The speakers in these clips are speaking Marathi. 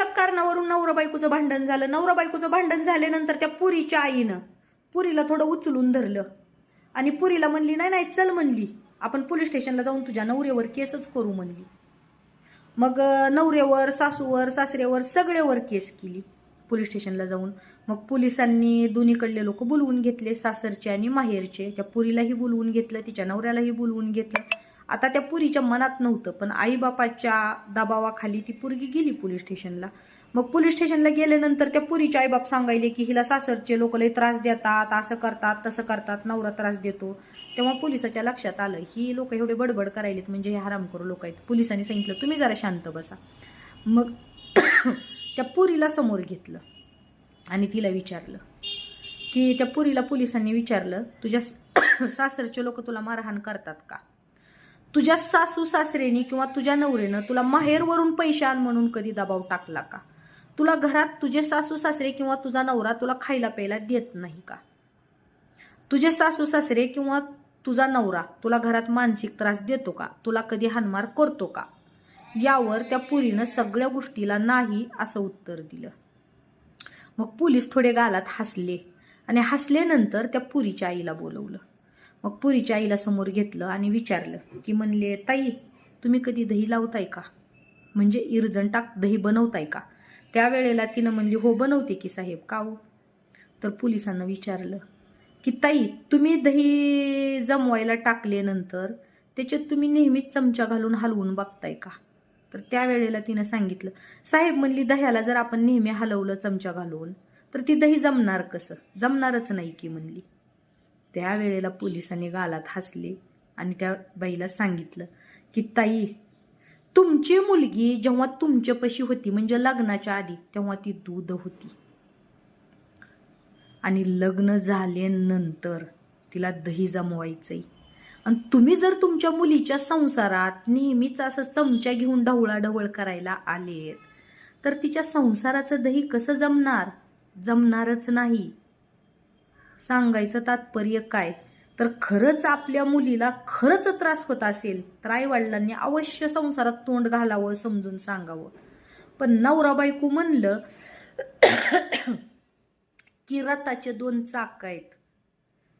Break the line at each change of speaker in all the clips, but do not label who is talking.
क्षुल्लक कारणावरून नवरा बायकोचं भांडण झालं. नवरा बायकोचं भांडण झाल्यानंतर त्या पुरीच्या आईनं पुरीला थोडं उचलून धरलं आणि पुरीला म्हणली नाही नाही चल म्हणली, आपण पोलीस स्टेशनला जाऊन तुझ्या नवऱ्यावर केसच करू म्हणली. मग नवऱ्यावर, सासूवर, सासऱ्यावर सगळ्यावर केस केली पोलीस स्टेशनला जाऊन. मग पोलिसांनी दोन्हीकडले लोक बोलवून घेतले, सासरचे आणि माहेरचे. त्या पुरीलाही बोलवून घेतलं, तिच्या नवऱ्यालाही बोलवून घेतलं. आता त्या पुरीच्या मनात नव्हतं, पण आईबापाच्या दबावाखाली ती पुरगी गेली पोलीस स्टेशनला. मग पोलीस स्टेशनला गेल्यानंतर त्या पुरीचे आईबाप सांगायले की हिला सासरचे लोक लय त्रास देतात, असं करतात तसं करतात, नवरा त्रास देतो. तेव्हा पोलिसाच्या लक्षात आलं ही लोक एवढे बडबड करायलेत म्हणजे हे हरामखोर लोक आहेत. पोलिसांनी सांगितलं तुम्ही जरा शांत बसा. मग त्या पुरीला समोर घेतलं आणि तिला विचारलं की त्या पुरीला पोलिसांनी विचारलं तुझ्या सासरचे लोक तुला मारहाण करतात का? तुझ्या सासू सासरेनी किंवा तुझ्या नवरेनं तुला माहेरवरून पैसे आण म्हणून कधी दबाव टाकला का? तुला घरात तुझे सासू सासरे किंवा तुझा नवरा तुला खायला प्यायला देत नाही का? तुझे सासू सासरे किंवा तुझा नवरा तुला घरात मानसिक त्रास देतो का? तुला कधी हाणमार करतो का? यावर त्या पुरीनं सगळ्या गोष्टीला नाही असं उत्तर दिलं. मग पोलीस थोडे गालात हसले आणि हसल्यानंतर त्या पुरीच्या आईला बोलवलं. मग पुरीच्या आईला समोर घेतलं आणि विचारलं की म्हणले ताई तुम्ही कधी दही लावताय का? म्हणजे इरजण टाक दही बनवताय का? त्यावेळेला तिनं म्हणली हो बनवते की साहेब. का हो? तर पोलिसांना विचारलं की ताई तुम्ही दही जमवायला टाकल्यानंतर त्याच्यात तुम्ही नेहमीच चमचा घालून हलवून बघताय का? तर त्यावेळेला तिनं सांगितलं साहेब म्हणली दह्याला जर आपण नेहमी हलवलं चमचा घालून तर ती दही जमणार कसं? जमणारच नाही की म्हणली. त्यावेळेला पोलिसांनी गालात हसले आणि त्या बाईला सांगितलं की ताई तुमची मुलगी जेव्हा तुमच्यापाशी होती म्हणजे लग्नाच्या आधी तेव्हा ती दूध होती आणि लग्न झाल्यानंतर तिला दही जमवायचंय. आणि तुम्ही जर तुमच्या मुलीच्या संसारात नेहमीच असं चमचा घेऊन ढवळाढवळ करायला आलेत तर तिच्या संसाराचं दही कसं जमणार? जमणारच नाही. सांगायचं तात्पर्य काय तर खरंच आपल्या मुलीला खरंच त्रास होत असेल तर आईवडिलांनी अवश्य संसारात तोंड घालावं, समजून सांगावं. पण नवरा बायको म्हणलं की रथाचे दोन चाक आहेत.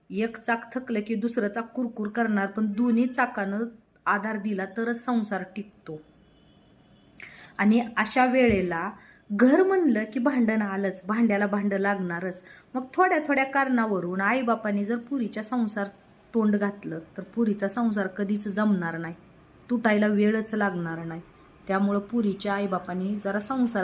एक चाक थकलं की दुसरं चाक कुरकुर करणार, पण दोन्ही चाकानं आधार दिला तरच संसार टिकतो. आणि अशा वेळेला घर म्हणलं की भांडण आलंच, भांड्याला भांडं लागणारच. मग थोड्या थोड्या कारणावरून आईबापाने जर पुरीच्या संसार तोंड घातलं तर पुरीचा संसार कधीच जमणार नाही, तुटायला वेळच लागणार नाही. त्यामुळं पुरीच्या आईबापाने जरा संसारात